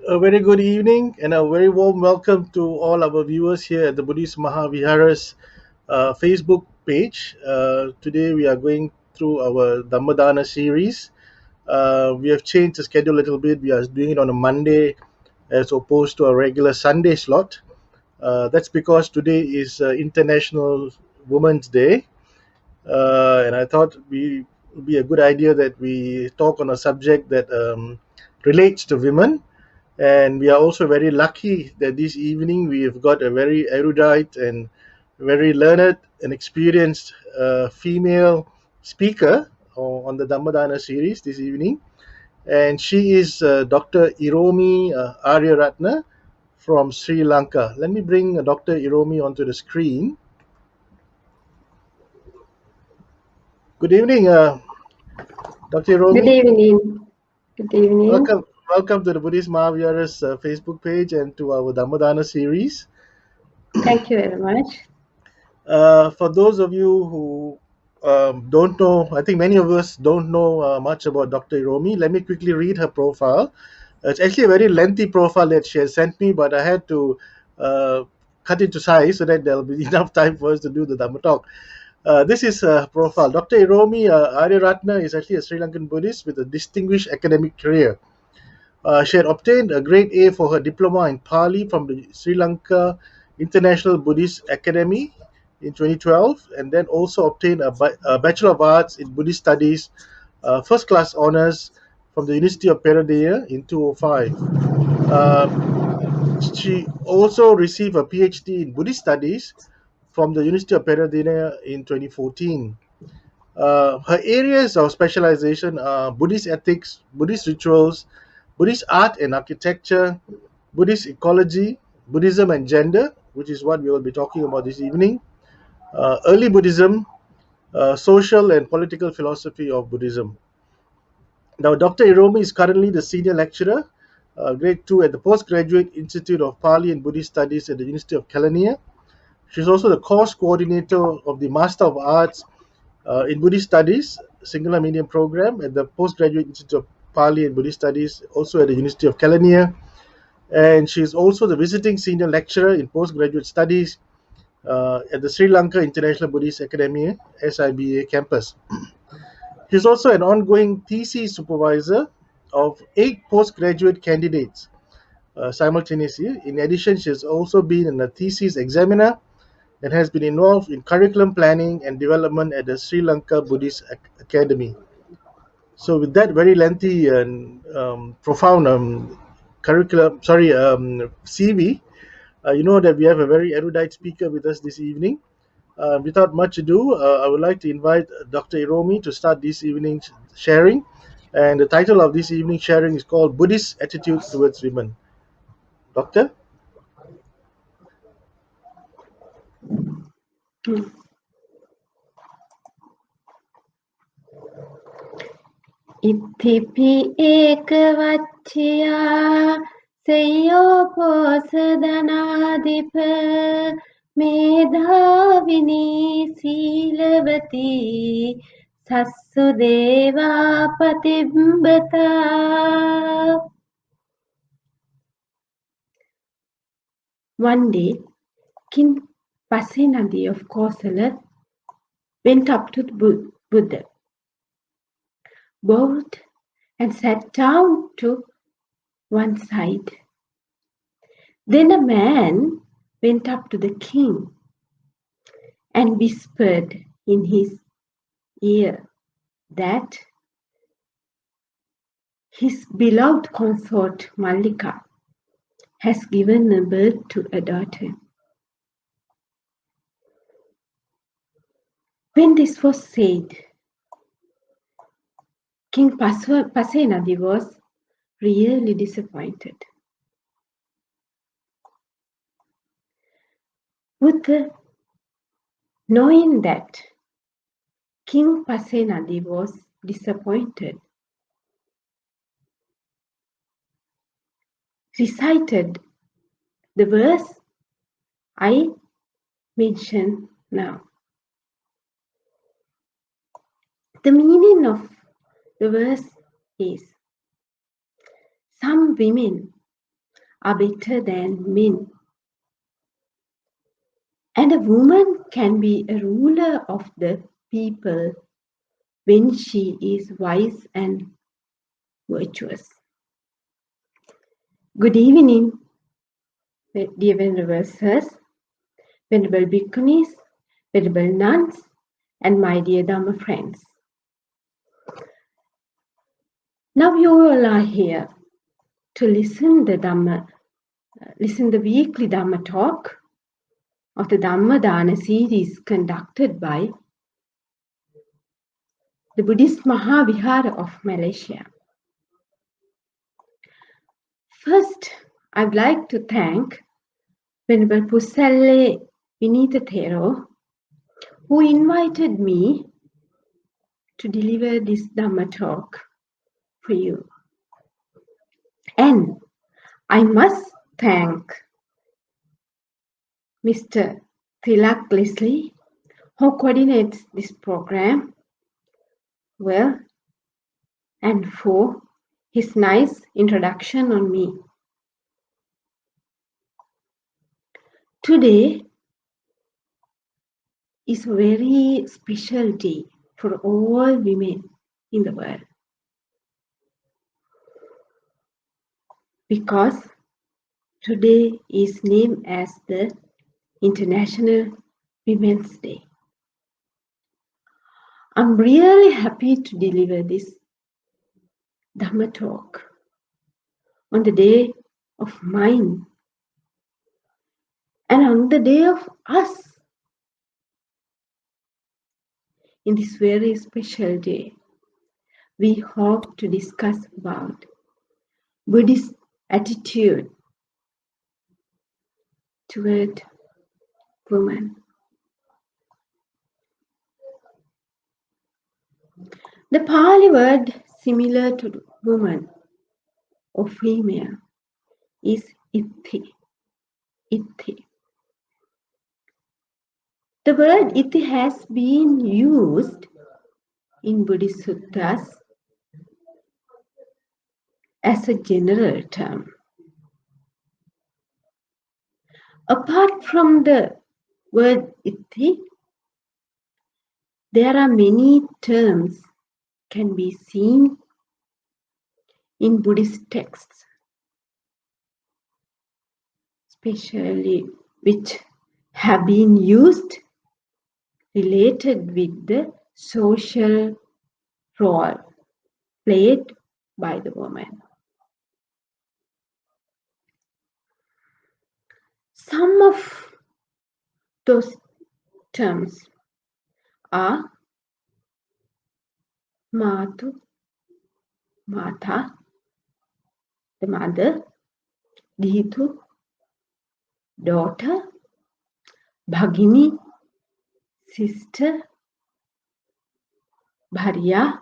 A very good evening and a very warm welcome to all our viewers here at the Buddhist Mahavihara's Facebook page. Today we are going through our Dhammadana series. We have changed the schedule a little bit. We are doing it on a Monday as opposed to a regular Sunday slot. That's because today is International Women's Day, and I thought it would be a good idea that we talk on a subject that relates to women. And we are also very lucky that this evening we have got a very erudite and very learned and experienced female speaker on the Dhammadana series this evening. And she is Dr. Iromi Ariyaratne from Sri Lanka. Let me bring Dr. Iromi onto the screen. Good evening, Dr. Good Iromi. evening. Good evening. Welcome to the Buddhist Mahavihara's Facebook page and to our Dhammadana series. Thank you very much. For those of you who don't know, I think many of us don't know much about Dr. Iromi. Let me quickly read her profile. It's actually a very lengthy profile that she has sent me, but I had to uh, cut it to size so that there'll be enough time for us to do the Dhamma talk. This is her profile. Dr. Iromi Ariyaratne is actually a Sri Lankan Buddhist with a distinguished academic career. She had obtained a grade A for her diploma in Pali from the Sri Lanka International Buddhist Academy in 2012, and then also obtained a Bachelor of Arts in Buddhist Studies, first class honors from the University of Peradeniya in 2005. She also received a PhD in Buddhist Studies from the University of Peradeniya in 2014. Her areas of specialization are Buddhist ethics, Buddhist rituals, Buddhist art and architecture, Buddhist ecology, Buddhism and gender, which is what we will be talking about this evening, early Buddhism, social and political philosophy of Buddhism. Now, Dr. Iromi is currently the senior lecturer, grade 2 at the Postgraduate Institute of Pali and Buddhist Studies at the University of Kelaniya. She's also the course coordinator of the Master of Arts in Buddhist Studies, singular medium program at the Postgraduate Institute of Pali and Buddhist Studies, also at the University of Kelaniya. And she's also the visiting senior lecturer in postgraduate studies at the Sri Lanka International Buddhist Academy (SIBA) campus. She's also an ongoing thesis supervisor of 8 postgraduate candidates simultaneously. In addition, she has also been a thesis examiner and has been involved in curriculum planning and development at the Sri Lanka Buddhist Academy. So, with that very lengthy and profound CV, you know that we have a very erudite speaker with us this evening. Without much ado, I would like to invite Dr. Iromi to start this evening's sharing. And the title of this evening sharing is called Buddhist Attitude Towards Women. Doctor? ඉත්තිපි ඒක වච්චියා සෙය්‍යෝ පෝසදනාධිප මේධාවිනී සීලවතී සස්සු දේවා පතිබ්බතා. One day, King Pasenadi of Kosala went up to Buddha, bowed and sat down to one side. Then a man went up to the king and whispered in his ear that his beloved consort Mallika has given a birth to a daughter. When this was said, King Pasenadi was really disappointed. Buddha, knowing that King Pasenadi was disappointed, recited the verse I mention now. The meaning of the verse is, some women are better than men, and a woman can be a ruler of the people when she is wise and virtuous. Good evening, dear venerable sirs, venerable bhikkhunis, venerable nuns, and my dear Dhamma friends. Now you all are here to listen the weekly Dhamma talk of the Dhamma Dana series conducted by the Buddhist Mahavihara of Malaysia. First, I'd like to thank Venerable Pusalle Vinita Thero, who invited me to deliver this Dhamma talk for you. And I must thank Mr. Tilak Leslie, who coordinates this program well, and for his nice introduction on me. Today is a very special day for all women in the world because today is named as the International Women's Day. I'm really happy to deliver this Dhamma talk on the day of mine and on the day of us in this very special day. We hope to discuss about Buddhist attitude toward women. The Pali word similar to woman or female is ithi. Ithi. The word ithi has been used in Buddhist suttas as a general term. Apart from the word ithi, there are many terms can be seen in Buddhist texts, especially which have been used related with the social role played by the woman. Some of those terms are Matu, Mata, the mother, Dhitu, daughter, Bhagini, sister, Bharya,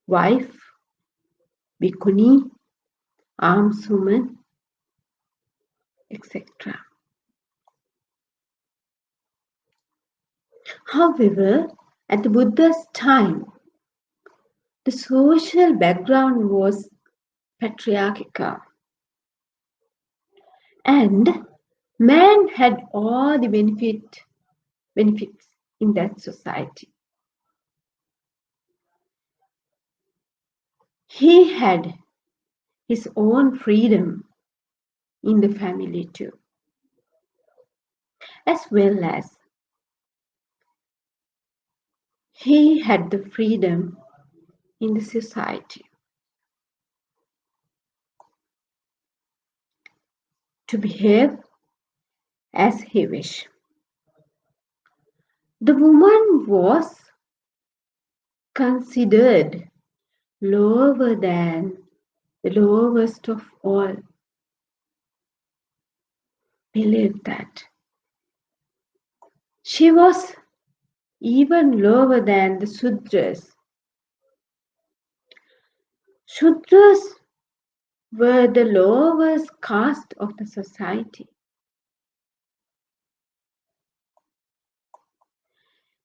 wife, Bhikkhuni, almswoman, etc. However, at the Buddha's time, the social background was patriarchal, and man had all the benefits in that society. He had his own freedom in the family too, as well as he had the freedom in the society to behave as he wished. The woman was considered lower than the lowest of all. Believe that. She was even lower than the Sudras. Sudras were the lowest caste of the society.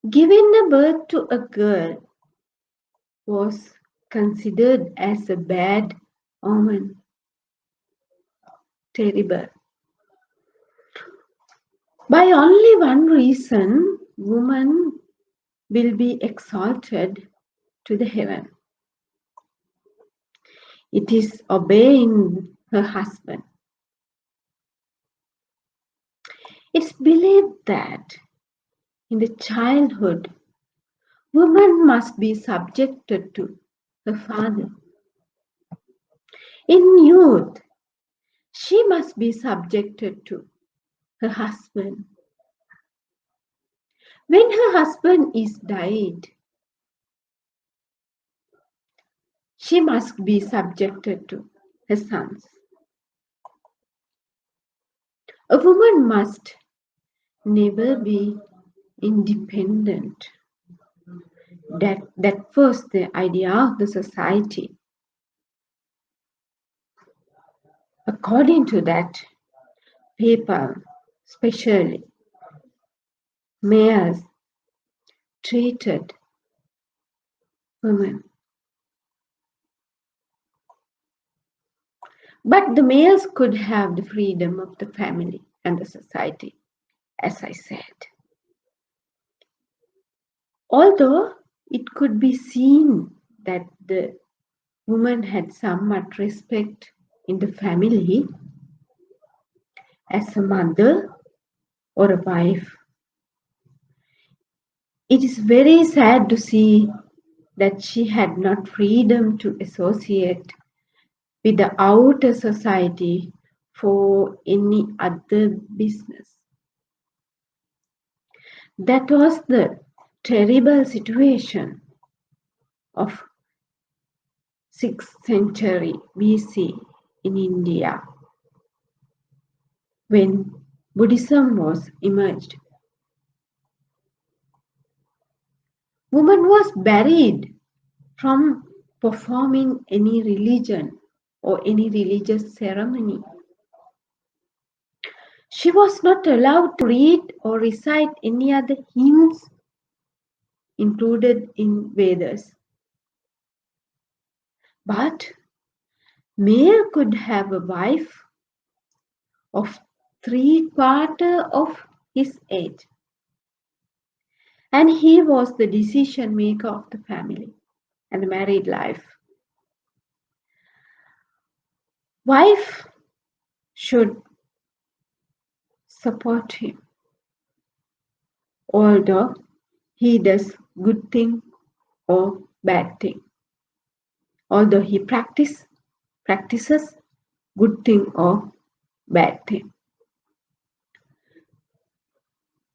Giving a birth to a girl was considered as a bad omen. terrible. By only one reason, woman will be exalted to the heaven. It is obeying her husband. It's believed that in the childhood, woman must be subjected to her father. In youth, she must be subjected to her husband. When her husband is died, she must be subjected to her sons. A woman must never be independent. That was the idea of the society. According to that, people, especially mayors, treated women. But the males could have the freedom of the family and the society, as I said. Although it could be seen that the woman had somewhat respect in the family as a mother or a wife, it is very sad to see that she had not freedom to associate with the outer society for any other business. That was the terrible situation of 6th century BC in India when Buddhism was emerged. Woman was buried from performing any religion or any religious ceremony. She was not allowed to read or recite any other hymns included in Vedas. But male could have a wife of 3/4 of his age, and he was the decision maker of the family and the married life. Wife should support him, although he does good thing or bad thing. Although he practices good thing or bad thing.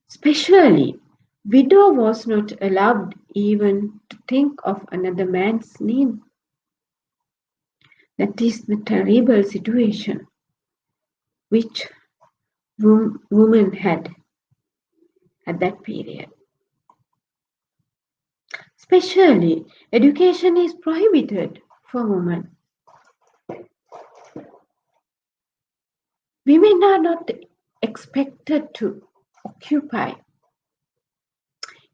Especially, widow was not allowed even to think of another man's need. That is the terrible situation which women had at that period. Especially, education is prohibited for women. Women are not expected to occupy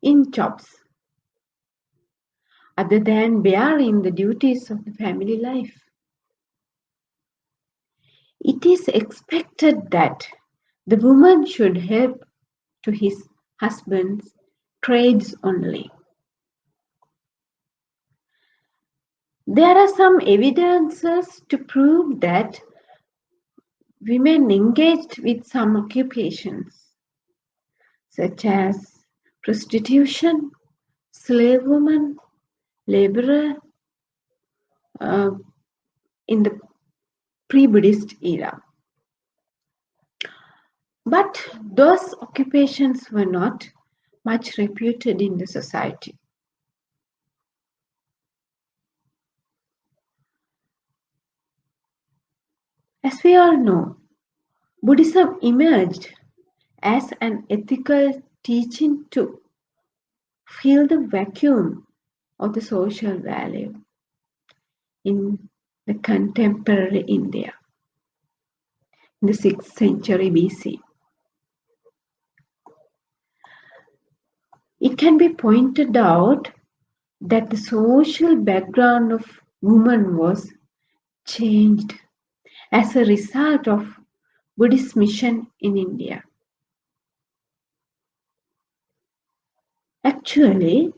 in jobs other than bearing the duties of the family life. It is expected that the woman should help to his husband's trades only. There are some evidences to prove that women engaged with some occupations, such as prostitution, slave woman, laborer, in the pre-Buddhist era. But those occupations were not much reputed in the society. As we all know, Buddhism emerged as an ethical teaching to fill the vacuum of the social value in the contemporary India in the 6th century BC. It can be pointed out that the social background of women was changed as a result of Buddhist mission in India. Actually,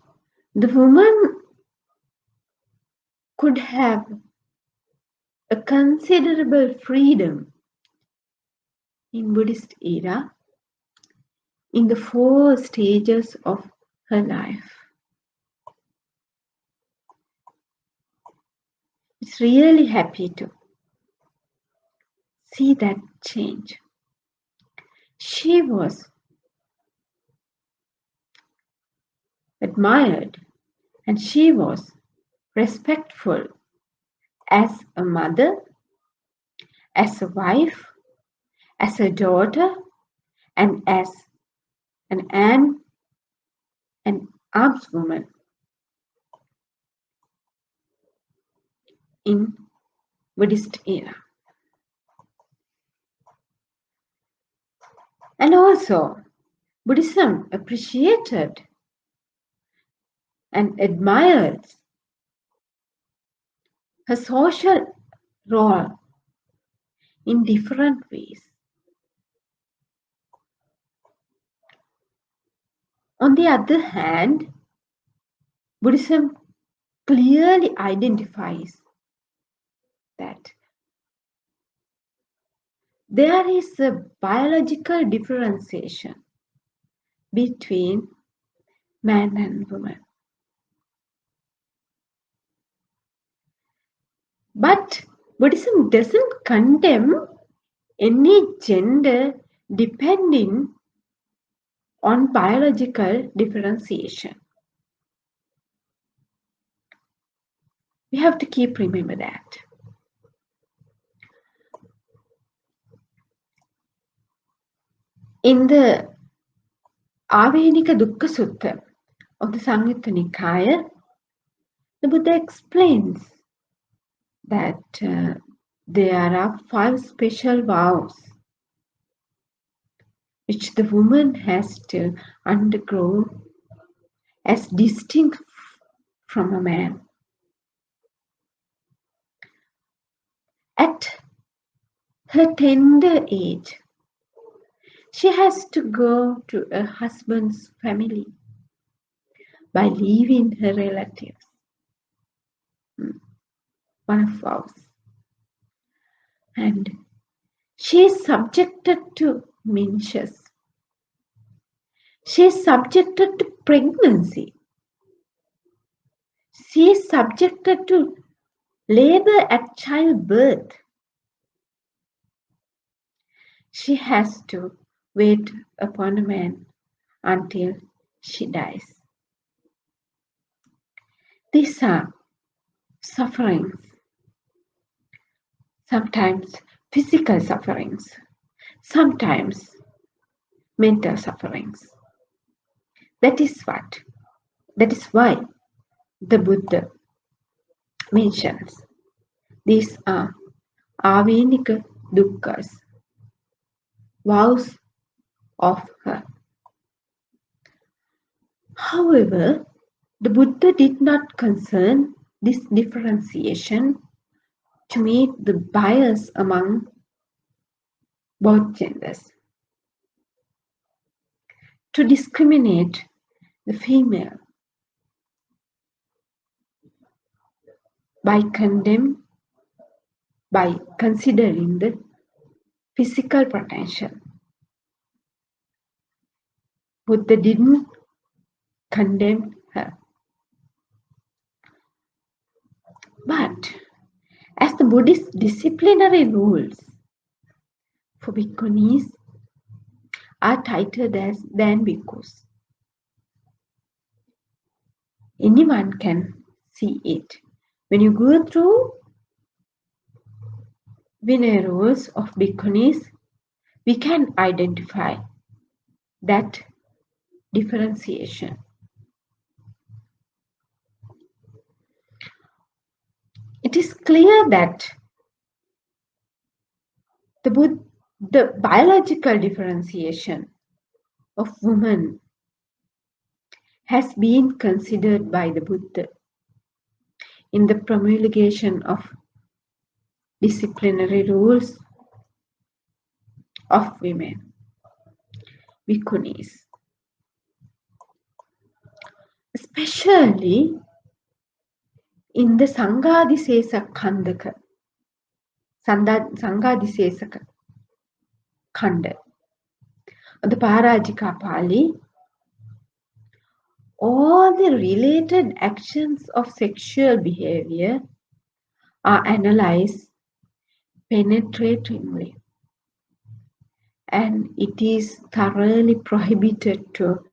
the woman could have a considerable freedom in Buddhist era in the 4 stages of her life. It's really happy to see that change. She was admired and she was respectful as a mother, as a wife, as a daughter, and as an aunt and armswoman in Buddhist era. And also, Buddhism appreciated and admired her social role in different ways. On the other hand, Buddhism clearly identifies that there is a biological differentiation between man and woman. But Buddhism doesn't condemn any gender depending on biological differentiation. We have to keep remember that. In the Avenika Dukkha Sutta of the Samyutta Nikaya, the Buddha explains that there are 5 special vows which the woman has to undergo as distinct from a man. At her tender age, she has to go to her husband's family by leaving her relatives. One of vows. And she is subjected to menses. She is subjected to pregnancy. She is subjected to labor at childbirth. She has to wait upon a man until she dies. These are sufferings, sometimes physical sufferings, sometimes mental sufferings. That is why the Buddha mentions these are Avenika Dukkha's, vows of her. However, the Buddha did not concern this differentiation to meet the bias among both genders, to discriminate the female by considering the physical potential. Buddha didn't condemn her. But as the Buddhist disciplinary rules for bhikkhunis are tighter than bhikkhus, anyone can see it. When you go through Vinaya rules of bhikkhunis, we can identify that differentiation. It is clear that the biological differentiation of woman has been considered by the Buddha in the promulgation of disciplinary rules of women, bhikkhunis, especially in the Sanghadisesa Khandaka, Sanghadisesa Khanda, the Parajika Pali, all the related actions of sexual behavior are analyzed penetratingly, and it is thoroughly prohibited to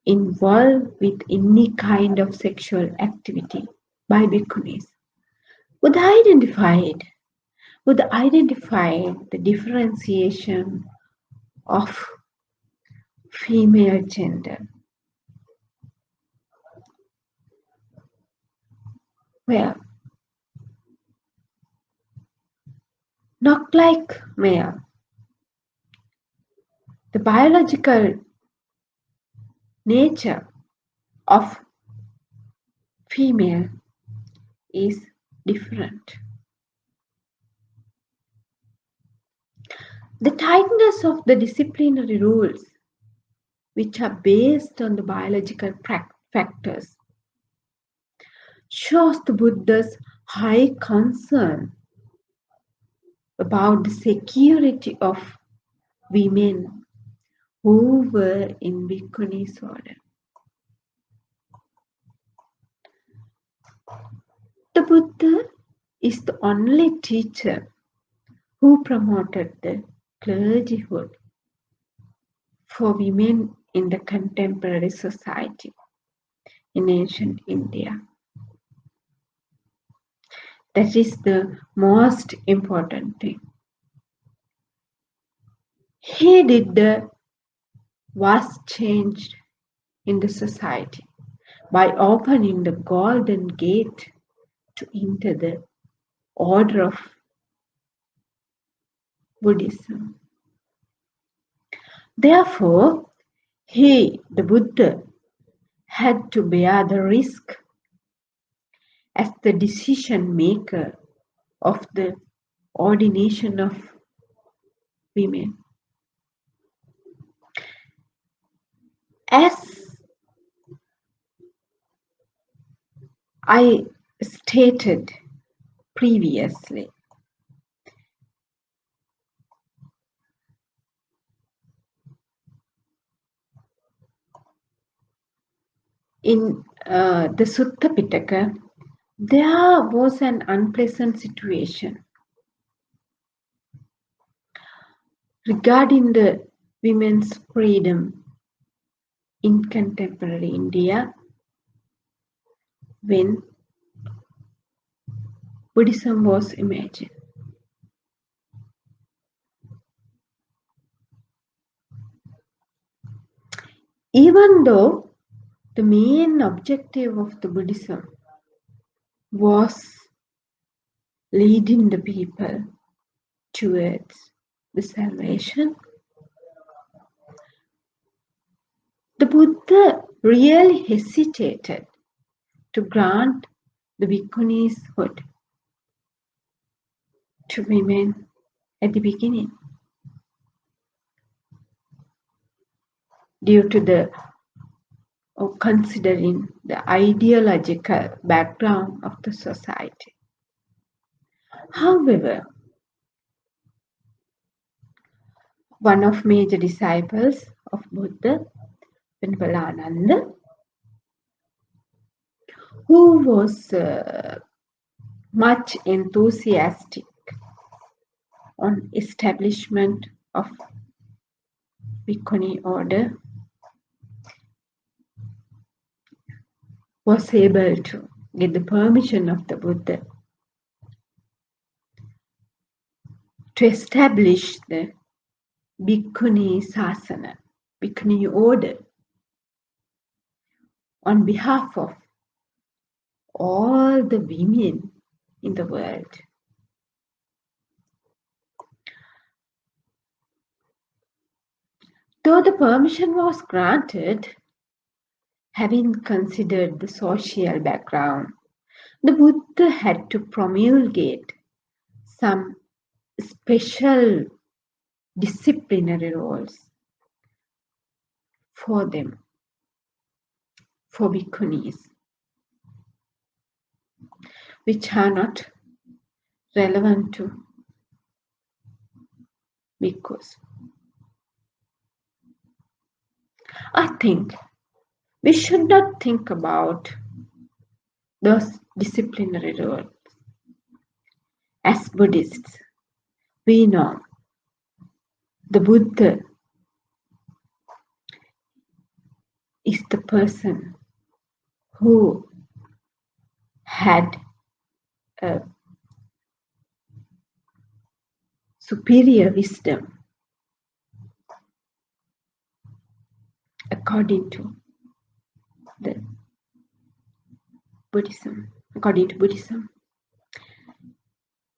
involve with any kind of sexual activity by bhikkhunis. Would identify the differentiation of female gender. Well, not like male. The biological nature of female is different. The tightness of the disciplinary rules, which are based on the biological factors, shows the Buddha's high concern about the security of women who were in Bhikkhunis order. The Buddha is the only teacher who promoted the clergyhood for women in the contemporary society in ancient India. That is the most important thing. He did the vast change in the society by opening the golden gate to enter the order of Buddhism. Therefore, he, the Buddha, had to bear the risk as the decision maker of the ordination of women. As I stated previously, in the Sutta Pitaka, there was an unpleasant situation regarding the women's freedom in contemporary India when Buddhism was imagined. Even though the main objective of the Buddhism was leading the people towards the salvation, the Buddha really hesitated to grant the bhikkhunishood to women at the beginning due to the or considering the ideological background of the society. However, one of major disciples of Buddha, Venerable who was much enthusiastic on establishment of Bhikkhuni order, was able to get the permission of the Buddha to establish the Bhikkhuni Sasana, Bhikkhuni order, on behalf of all the women in the world. Though the permission was granted, having considered the social background, the Buddha had to promulgate some special disciplinary roles for them, for bhikkhunis, which are not relevant to bhikkhus. I think we should not think about those disciplinary roles. As Buddhists, we know the Buddha is the person who had a superior wisdom according to the Buddhism. According to Buddhism,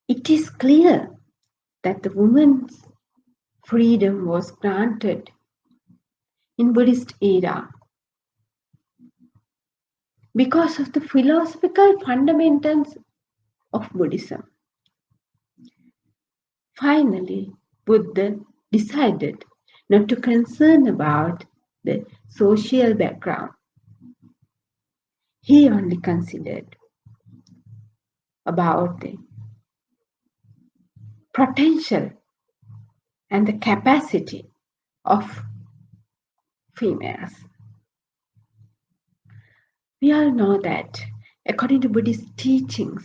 it is clear that the woman's freedom was granted in Buddhist era because of the philosophical fundamentals of Buddhism. Finally, Buddha decided not to concern about the social background. He only considered about the potential and the capacity of females. We all know that according to Buddhist teachings,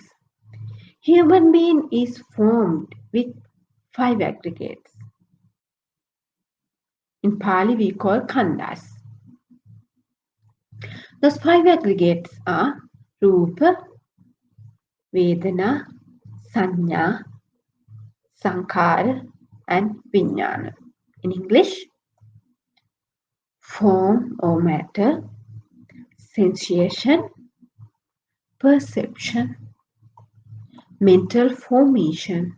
human being is formed with 5 aggregates. In Pali we call khandhas. Those 5 aggregates are Rupa, Vedana, Sanya, Sankhara and Vijnana. In English, form or matter, sensation, perception, mental formation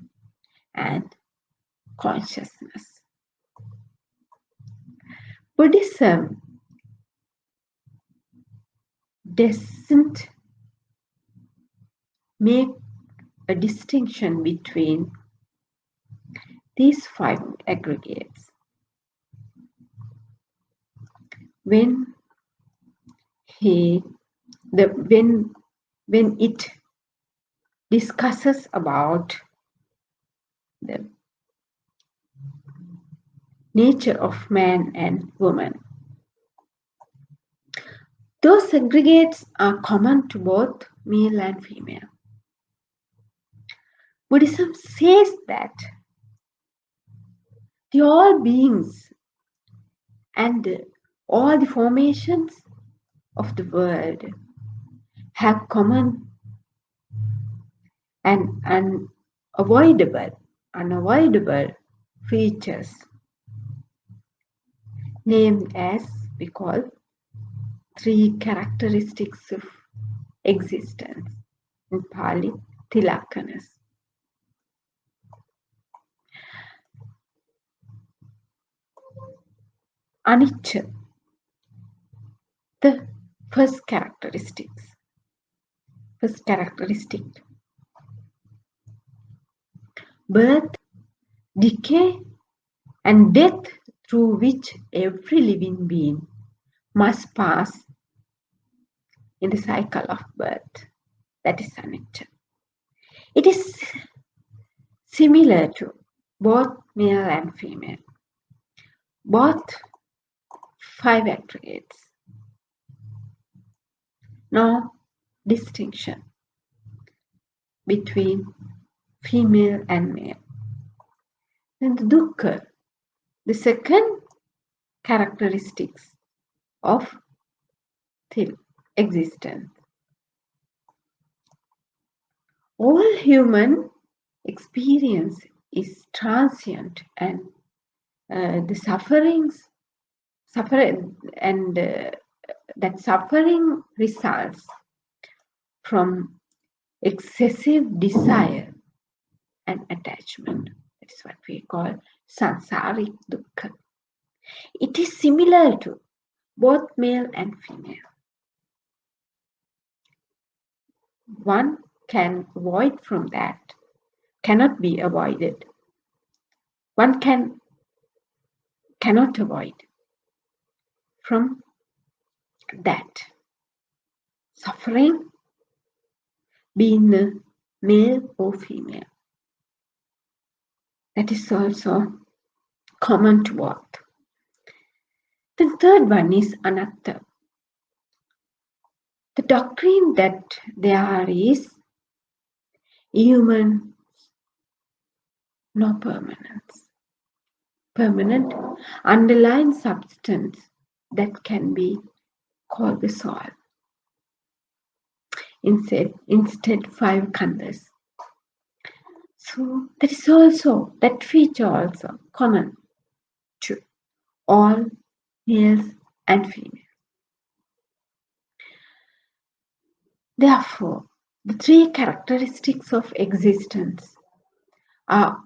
and consciousness. Buddhism doesn't make a distinction between these 5 aggregates. When it discusses about the nature of man and woman, those aggregates are common to both male and female. Buddhism says that all beings and all the formations of the world have common and unavoidable features named as we call 3 characteristics of existence, in Pali tilakkanas. Anicca, the first characteristic, birth, decay and death through which every living being must pass in the cycle of birth. That is anicca. It is similar to both male and female. Both 5 aggregates. No distinction between female and male. Then the dukkha, the second characteristics of existence. All human experience is transient and that suffering results from excessive desire and attachment. That is what we call samsaric dukkha. It is similar to both male and female. One can avoid from that, cannot be avoided. One can cannot avoid from that suffering, being a male or female. That is also common to both. The third one is anatta. The doctrine that there is human no permanence. Permanent underlying substance that can be called the soul. Instead five khandhas. So that feature also common to all males and females. Therefore, the three characteristics of existence are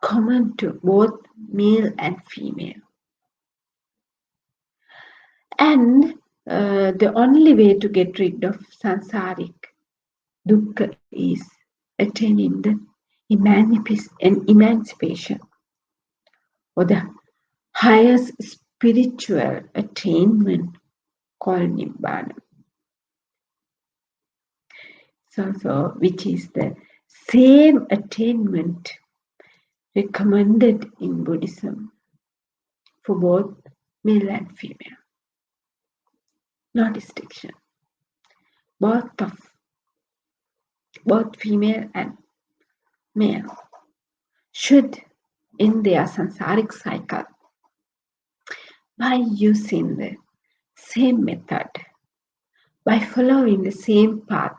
common to both male and female. And the only way to get rid of samsaric dukkha is attaining the emancipation or the highest spiritual attainment called Nibbana. So which is the same attainment recommended in Buddhism for both male and female. No distinction. Both female and male should end their samsaric cycle by using the same method, by following the same path,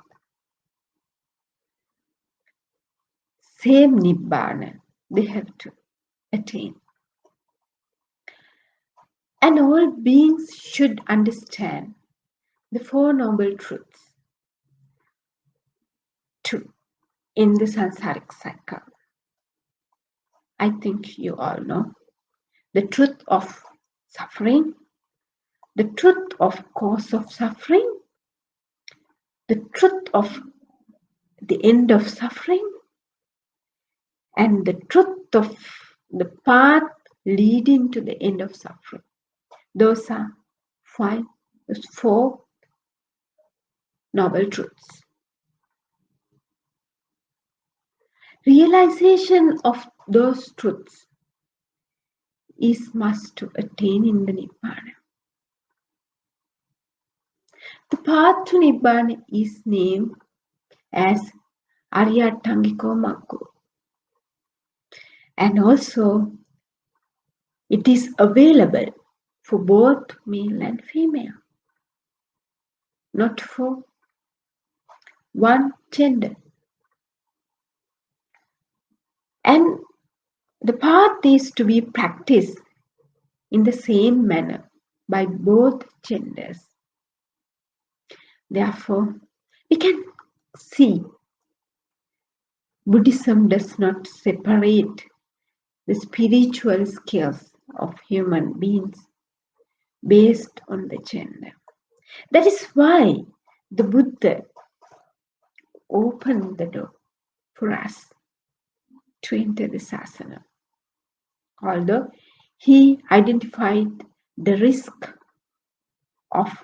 same Nibbana they have to attain. And all beings should understand the Four Noble Truths to end the samsaric cycle. I think you all know the truth of suffering, the truth of cause of suffering, the truth of the end of suffering, and the truth of the path leading to the end of suffering. Those are four noble truths. Realization of those truths is must to attain in the Nibbana. The path to Nibbana is named as Ariyaratne Maggo. And also it is available for both male and female, not for one gender. And the path is to be practiced in the same manner by both genders. Therefore, we can see Buddhism does not separate the spiritual skills of human beings based on the gender. That is why the Buddha opened the door for us to enter the sasana. Although he identified the risk of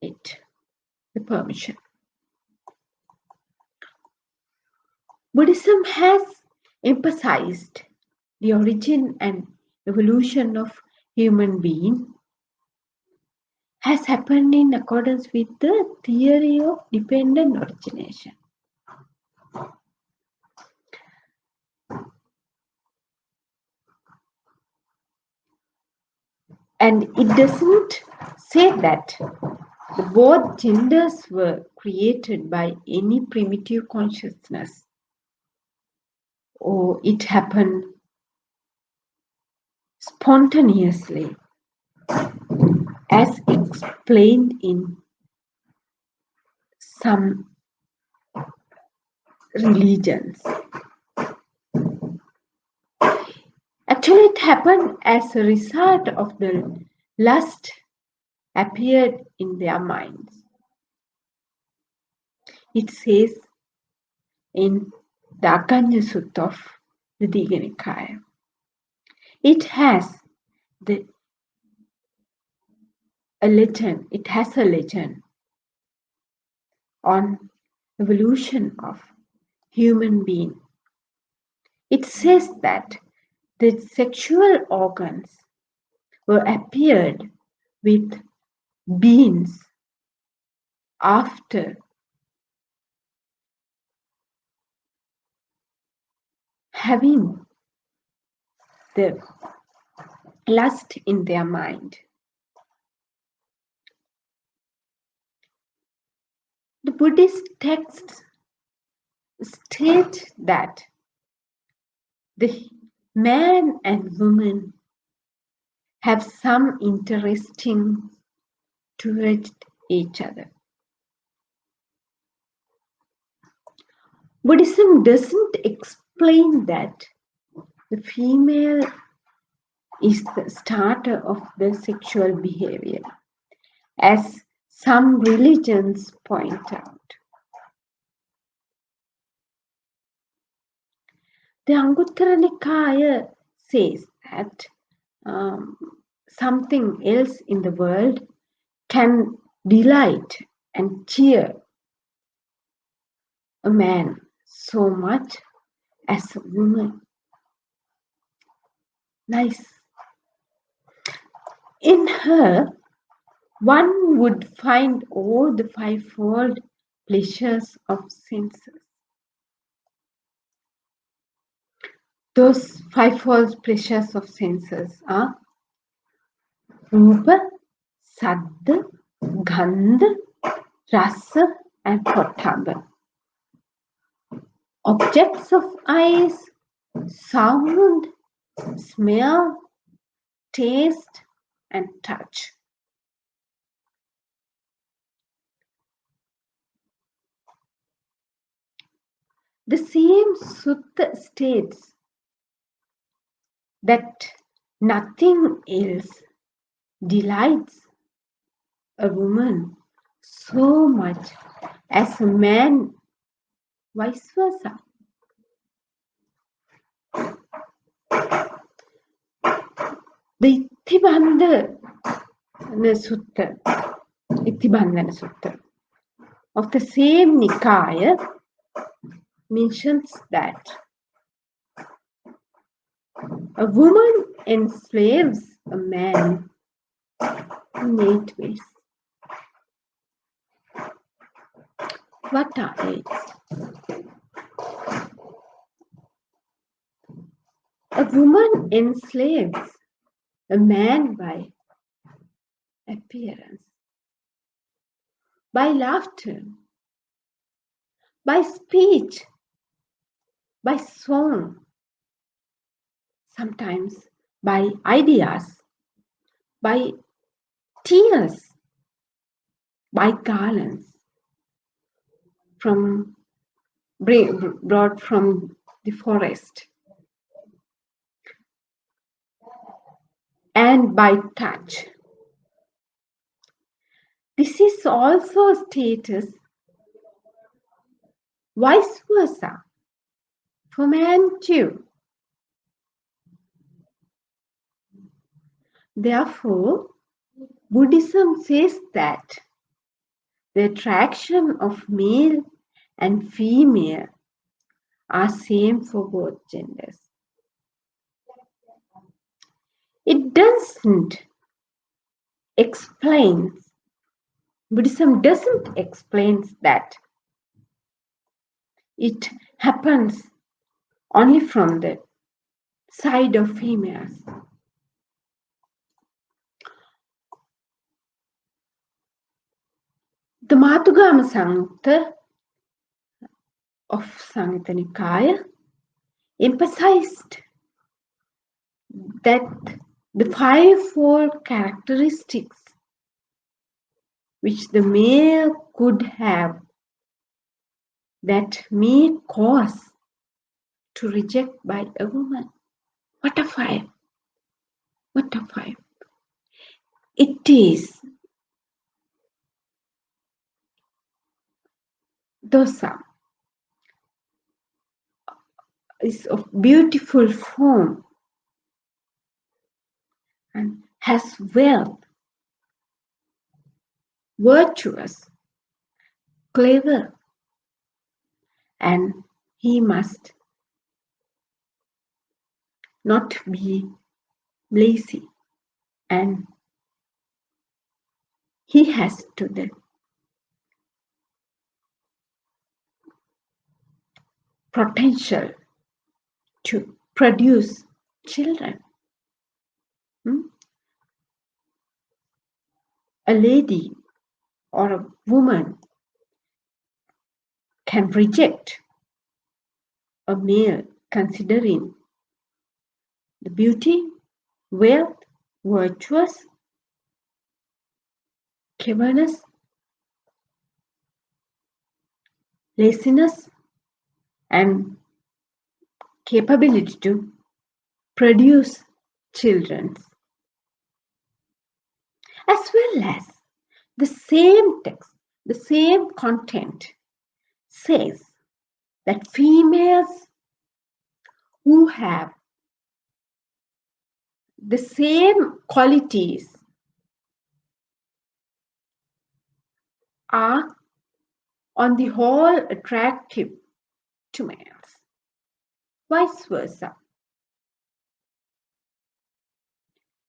it, the permission. Buddhism has emphasized the origin and evolution of human being has happened in accordance with the theory of dependent origination. And it doesn't say that both genders were created by any primitive consciousness or it happened spontaneously as explained in some religions. Actually, it happened as a result of the lust appeared in their minds. It says in the Aganya Sutta of the Digha Nikaya. It has the it has a legend on evolution of human being. It says that the sexual organs were appeared with beings after having the lust in their mind. The Buddhist texts state that the man and woman have some interesting towards each other. Buddhism doesn't explain that the female is the starter of the sexual behavior, as some religions point out. The Anguttara Nikaya says that something else in the world can delight and cheer a man so much as a woman. Nice. In her, one would find all the fivefold pleasures of senses. Those fivefold pleasures of senses are Rupa, Saddha, Gandha, Rasa, and Pottabha. Objects of eyes, sound, smell, taste, and touch. The same sutta states that nothing else delights a woman so much as a man, vice versa. The Ittibandhana Sutta of the same Nikaya mentions that a woman enslaves a man in 8 ways. What are 8? A woman enslaves a man by appearance, by laughter, by speech, by song, sometimes by ideas, by tears, by garlands brought from the forest, and by touch. This is also status vice versa for man too. Therefore, Buddhism says that the attraction of male and female are same for both genders. It doesn't explain, Buddhism doesn't explain that it happens only from the side of females. The Matugama Samyutta of Samyutta Nikaya emphasized that the fivefold characteristics which the male could have that may cause to reject by a woman. What a five! What a five! It is dosa is of beautiful form and has wealth, virtuous, clever, and he must not be lazy, and he has to the potential to produce children. A lady or a woman can reject a male considering the beauty, wealth, virtuous, cleverness, laziness, and capability to produce children, as well as the same text, the same content says that females who have the same qualities are on the whole attractive to males, vice versa.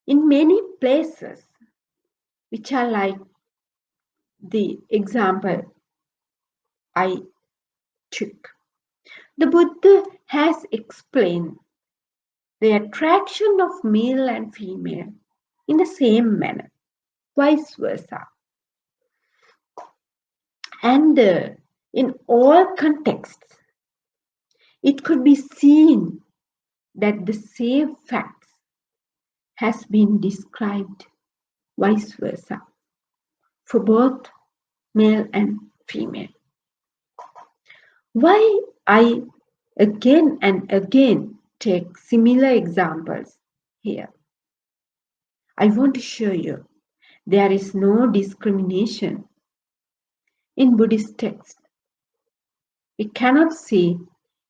In many places, which are like the example I took, the Buddha has explained the attraction of male and female in the same manner, vice versa. And in all contexts, it could be seen that the same facts has been described vice versa for both male and female. Why I again and again take similar examples here? I want to show you there is no discrimination in Buddhist text. We cannot see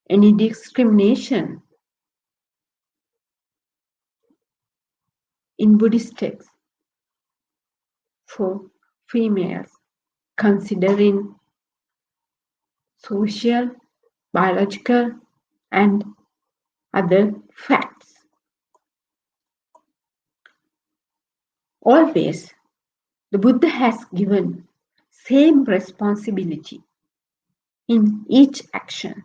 any discrimination in Buddhist text for females, considering social, biological, and other facts. Always, the Buddha has given same responsibility in each action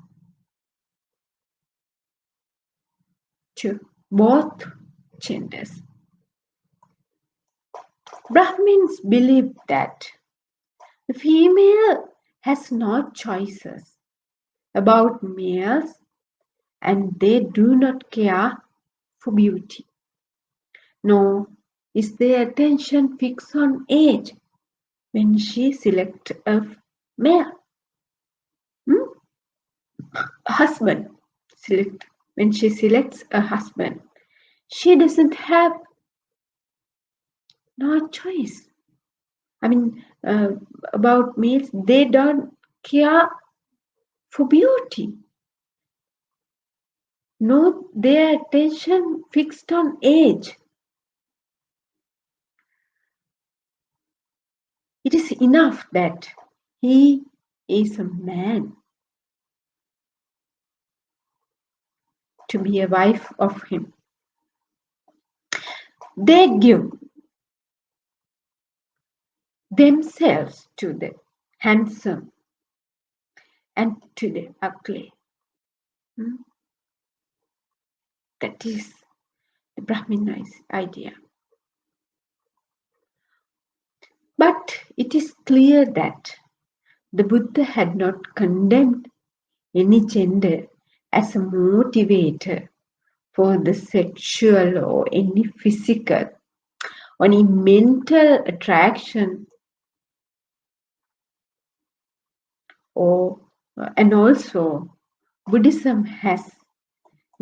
to both genders. Brahmins believe that the female has no choices about males and they do not care for beauty, nor is their attention fixed on age when she selects a male. Husband when she selects a husband, she doesn't have no choice. I mean, about males, they don't care for beauty. No, their attention fixed on age. It is enough that he is a man to be a wife of him. They give themselves to the handsome and to the ugly. That is the Brahmin idea. But it is clear that the Buddha had not condemned any gender as a motivator for the sexual or any physical or any mental attraction, and also Buddhism has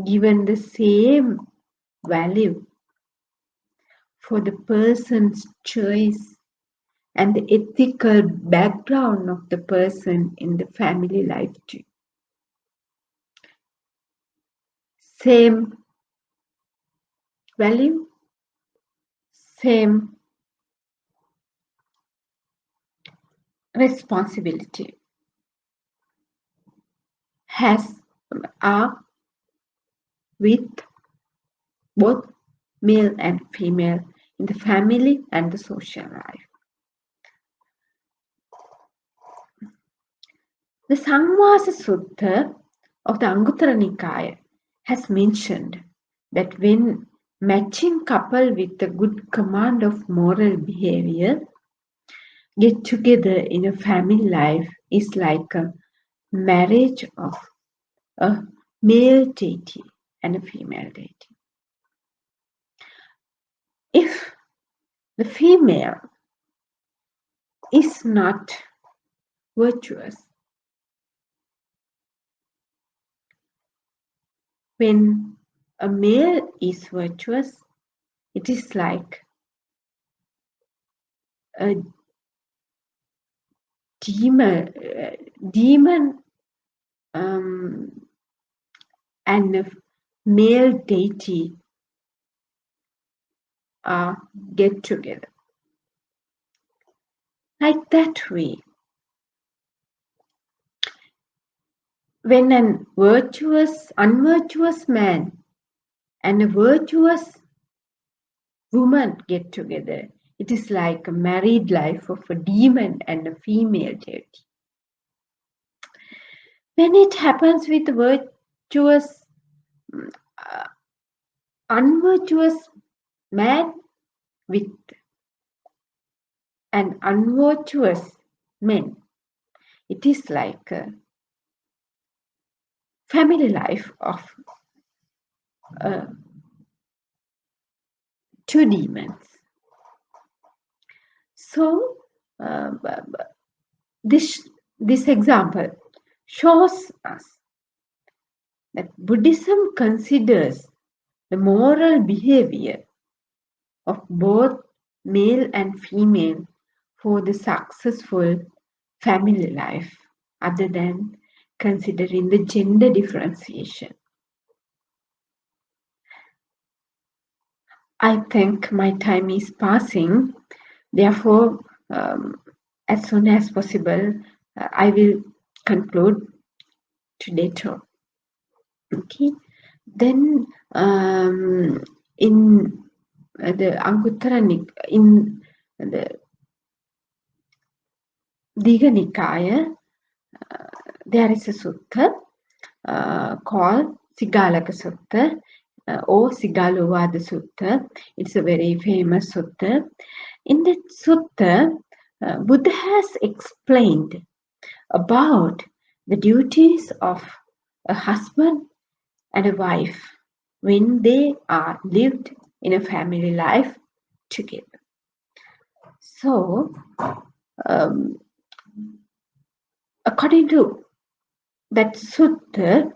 given the same value for the person's choice and the ethical background of the person in the family life too. Same value same responsibility has are with both male and female in the family and the social life. The Sangvasa Sutta of the Anguttara Nikaya has mentioned that when matching couple with a good command of moral behavior get together in a family life is like a marriage of a male deity and a female deity. If the female is not virtuous, when a male is virtuous, it is like a demon and a male deity get together. Like that way, when an unvirtuous man and a virtuous woman get together, it is like a married life of a demon and a female deity. When it happens with virtuous, unvirtuous man with an unvirtuous man, it is like a family life of two demons. So this example shows us that Buddhism considers the moral behavior of both male and female for the successful family life, other than considering the gender differentiation. I think my time is passing. Therefore, as soon as possible, I will conclude today's talk. Okay. Then, in the Anguttara in the Digha Nikaya, there is a sutta called Sigalaka Sutta or Sigalovada Sutta. It's a very famous sutta. In that sutta, Buddha has explained about the duties of a husband and a wife when they are lived in a family life together. So, according to that sutta,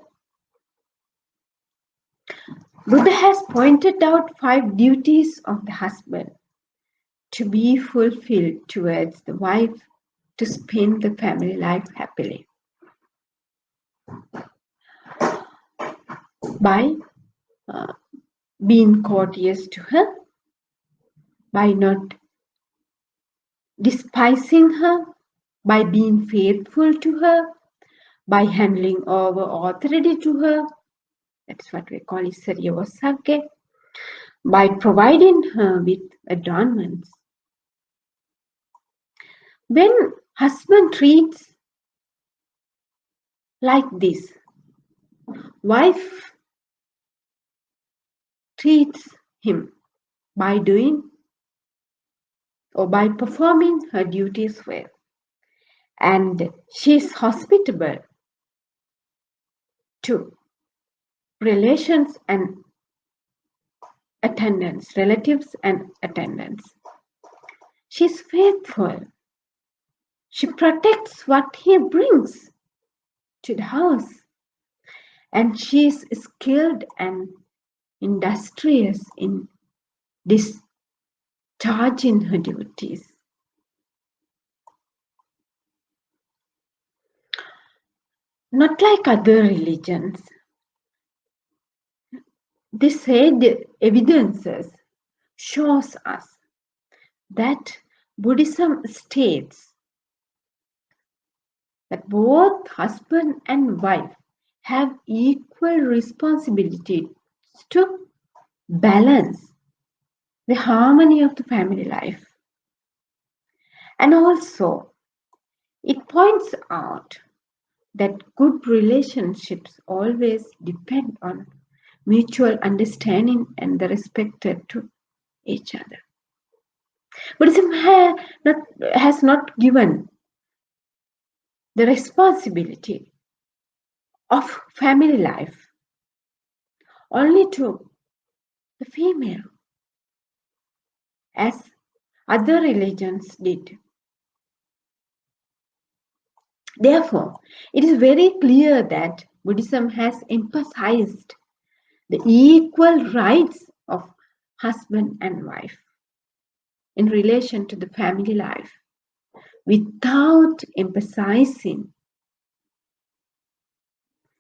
Buddha has pointed out 5 duties of the husband to be fulfilled towards the wife to spend the family life happily. By being courteous to her, by not despising her, by being faithful to her, by handing over authority to her, that's what we call Isariyavasake, by providing her with adornments. When husband treats like this, wife treats him by doing or by performing her duties well, and she is hospitable to relations and attendants, relatives and attendants. She is faithful. She protects what he brings to the house, and she is skilled and industrious in discharging her duties. Not like other religions. This said evidences shows us that Buddhism states that both husband and wife have equal responsibility to balance the harmony of the family life. And also, it points out that good relationships always depend on mutual understanding and the respect to each other. Buddhism has not given the responsibility of family life only to the female, as other religions did. Therefore, it is very clear that Buddhism has emphasized the equal rights of husband and wife in relation to the family life without emphasizing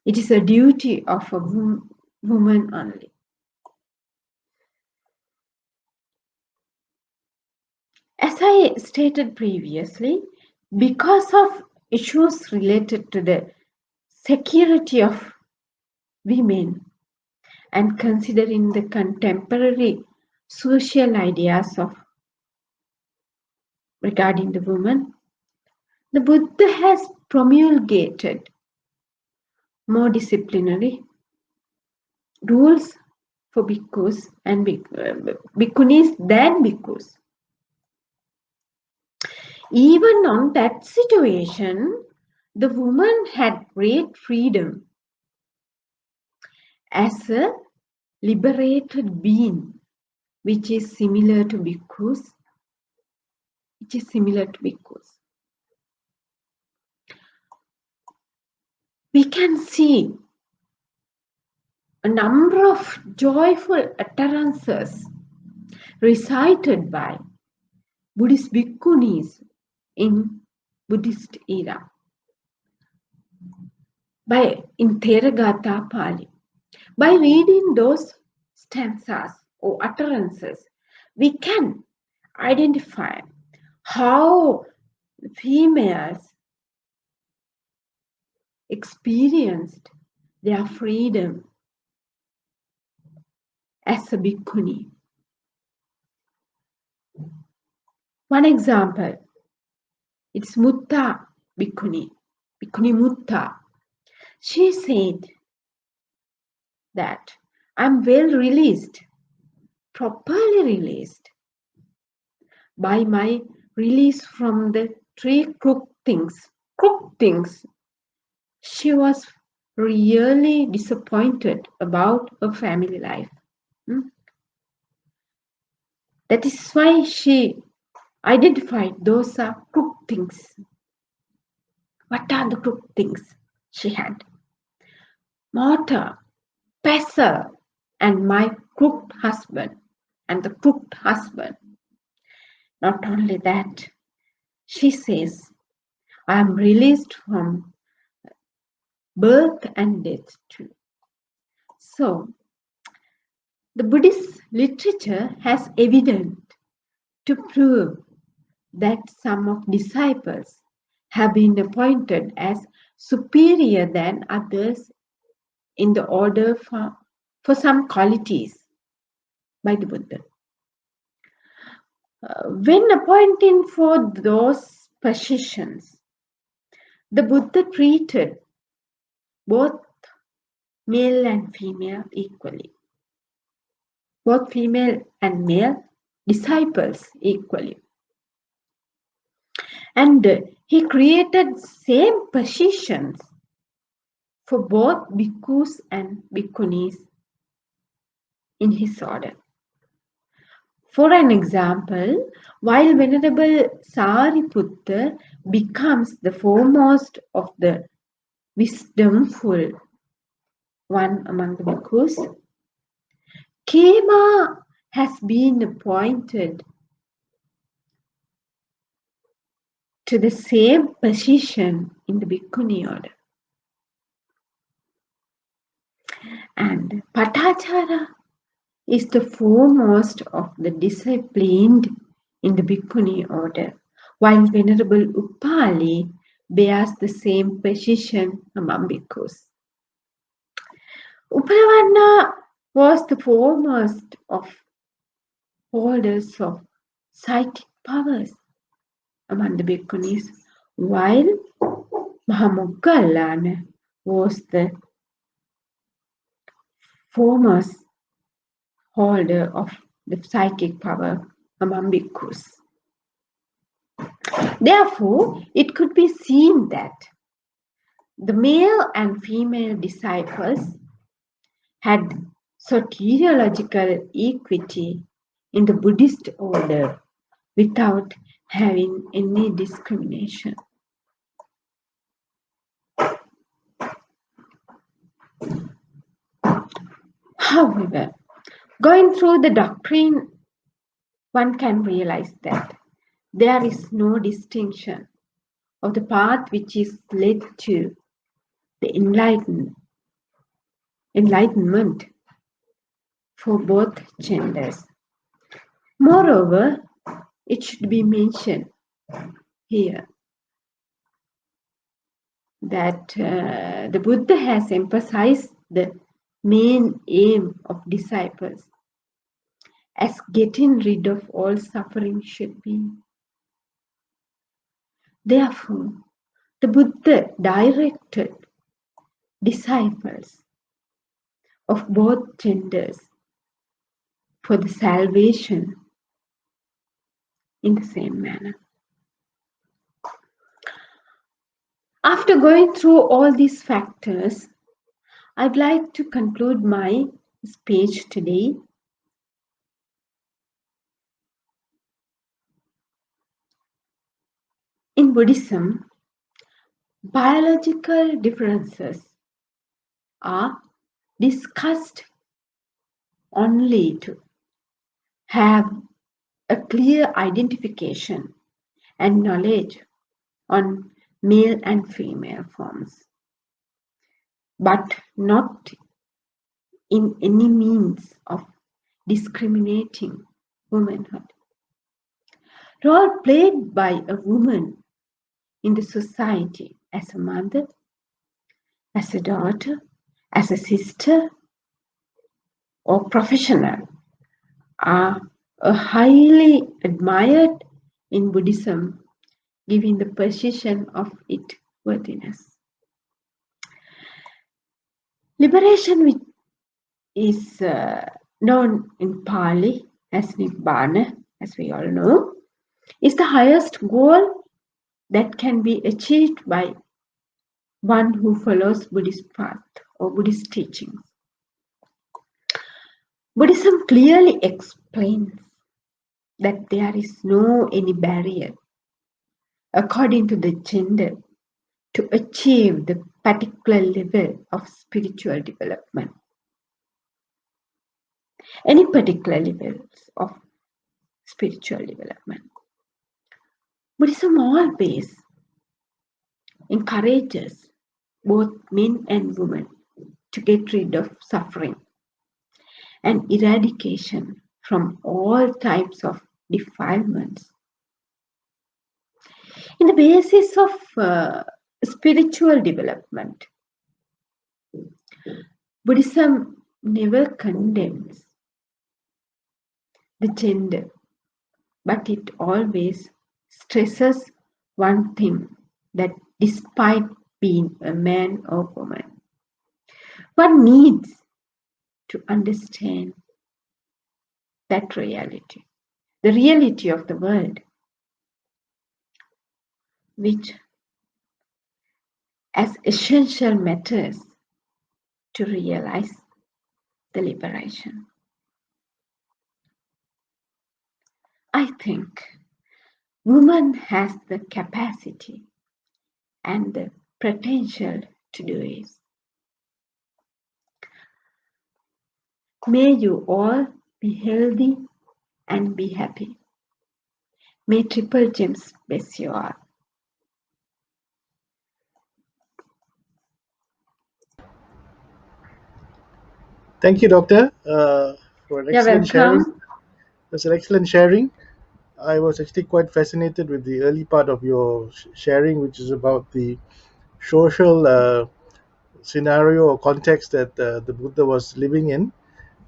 it is a duty of a woman only. As I stated previously, because of issues related to the security of women and considering the contemporary social ideas of regarding the woman, the Buddha has promulgated more disciplinary rules for bhikkhus and bhikkhunis than bhikkhus. Even on that situation, the woman had great freedom as a liberated being, which is similar to bhikkhus. We can see a number of joyful utterances recited by Buddhist bhikkhunis in Buddhist era. In Theragatha Pali. By reading those stanzas or utterances, we can identify how females experienced their freedom as a bhikkhuni. One example, it's Mutta bhikkhuni, bhikkhuni Mutta. She said that I'm well released, properly released by my release from the three crooked things. Crooked things. She was really disappointed about her family life. That is why she identified those are crooked things. What are the crooked things she had? Mortar, pestle, and my crooked husband, and the crooked husband. Not only that, she says, I am released from birth and death too. So, the Buddhist literature has evidence to prove that some of disciples have been appointed as superior than others in the order for some qualities by the Buddha. When appointing for those positions, the Buddha treated both male and female equally, both female and male disciples equally. And he created same positions for both bhikkhus and bhikkhunis in his order. For an example, while Venerable Sariputta becomes the foremost of the wisdomful one among the bhikkhus, Kema has been appointed to the same position in the bhikkhuni order. And Patachara is the foremost of the disciplined in the Bhikkhuni order, while Venerable Upali bears the same position among bhikkhus. Upalavanna was the foremost of holders of psychic powers among the bhikkhunis, while Mahamoggallana was the foremost holder of the psychic power among bhikkhus. Therefore, it could be seen that the male and female disciples had soteriological equity in the Buddhist order without having any discrimination. However, going through the doctrine, one can realize that there is no distinction of the path which is led to the enlightenment for both genders. Moreover, it should be mentioned here that the Buddha has emphasized the main aim of disciples as getting rid of all suffering should be. Therefore, the Buddha directed disciples of both genders for the salvation in the same manner. After going through all these factors, I'd like to conclude my speech today. In Buddhism, biological differences are discussed only to have a clear identification and knowledge on male and female forms, but not in any means of discriminating womanhood. Role played by a woman in the society as a mother, as a daughter, as a sister, or professional are highly admired in Buddhism, given the position of its worthiness. Liberation, which is known in Pali as Nibbana, as we all know, is the highest goal that can be achieved by one who follows Buddhist path or Buddhist teachings. Buddhism clearly explains that there is no any barrier according to the gender to achieve the particular level of spiritual development. Any particular levels of spiritual development. Buddhism always encourages both men and women to get rid of suffering and eradication from all types of defilements. In the basis of spiritual development, Buddhism never condemns the gender, but it always stresses one thing, that despite being a man or woman, one needs to understand that reality, the reality of the world, which as essential matters to realize the liberation. I think woman has the capacity and the potential to do it. May you all be healthy and be happy. May Triple Gems bless you all. Thank you, Doctor, for an You're excellent sharing. welcome. That's an excellent sharing. I was actually quite fascinated with the early part of your sharing, which is about the social scenario or context that the Buddha was living in,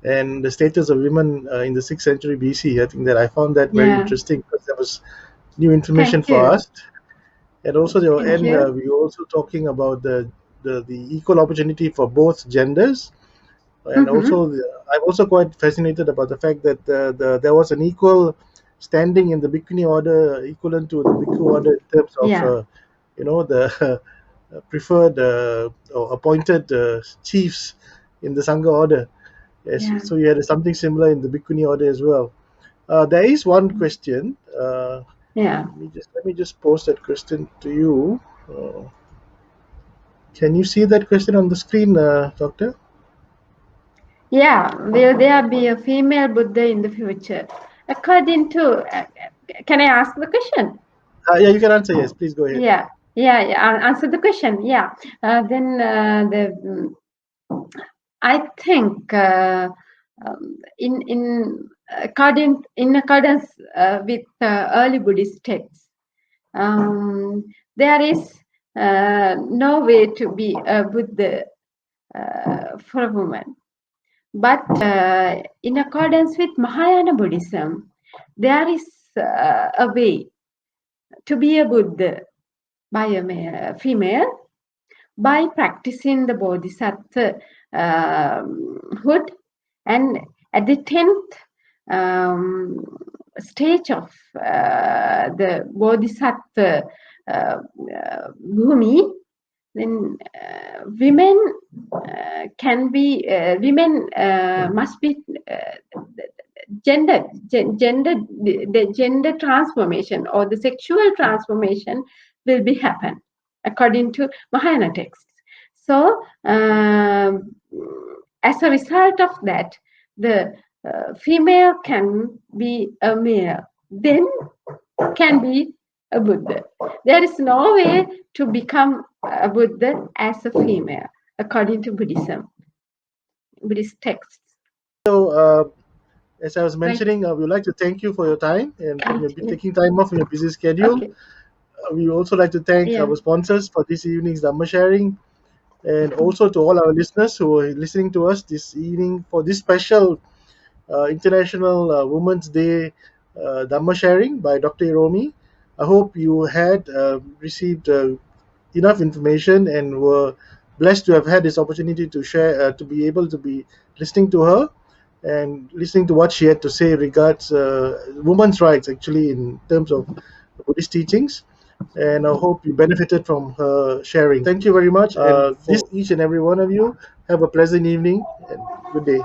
and the status of women in the 6th century BC. I think that I found that very Yeah. interesting because that was new information Thank for you. us. And also, the Thank end, you. we were also talking about the equal opportunity for both genders. And Mm-hmm. also, I'm also quite fascinated about the fact that there was an equal standing in the Bhikkhuni order, equivalent to the Bhikkhu order in terms of Yeah. the preferred or appointed chiefs in the Sangha order. Yes, Yeah. so you had something similar in the Bhikkhuni order as well. There is one question. Yeah. Let me just post that question to you. Can you see that question on the screen, Doctor? Yeah. Will there be a female Buddha in the future? According to, can I ask the question? Yeah, you can answer yes. Please go ahead. Yeah. Yeah. Yeah. Answer the question. Yeah. Then I think in accordance with early Buddhist texts, there is no way to be a Buddha for a woman. But in accordance with Mahayana Buddhism, there is a way to be a Buddha by a female by practicing the Bodhisattva hood, and at the 10th stage of the Bodhisattva bhumi, then women must be the gender transformation or the sexual transformation will be happen according to Mahayana texts. So as a result of that, the female can be a male, then can be a Buddha. There is no way to become a Buddha as a female, according to Buddhism, Buddhist texts. So, as I was Right? mentioning, we would like to thank you for your time and from your Right. taking time off from your busy schedule. Okay. We would also like to thank Yeah. our sponsors for this evening's Dhamma sharing, and also to all our listeners who are listening to us this evening for this special International Women's Day Dhamma sharing by Dr. Iromi. I hope you had received enough information and were blessed to have had this opportunity to share, to be able to be listening to her and listening to what she had to say regards women's rights, actually, in terms of Buddhist teachings. And I hope you benefited from her sharing. Thank you very much. And This for each and every one of you, have a pleasant evening and good day.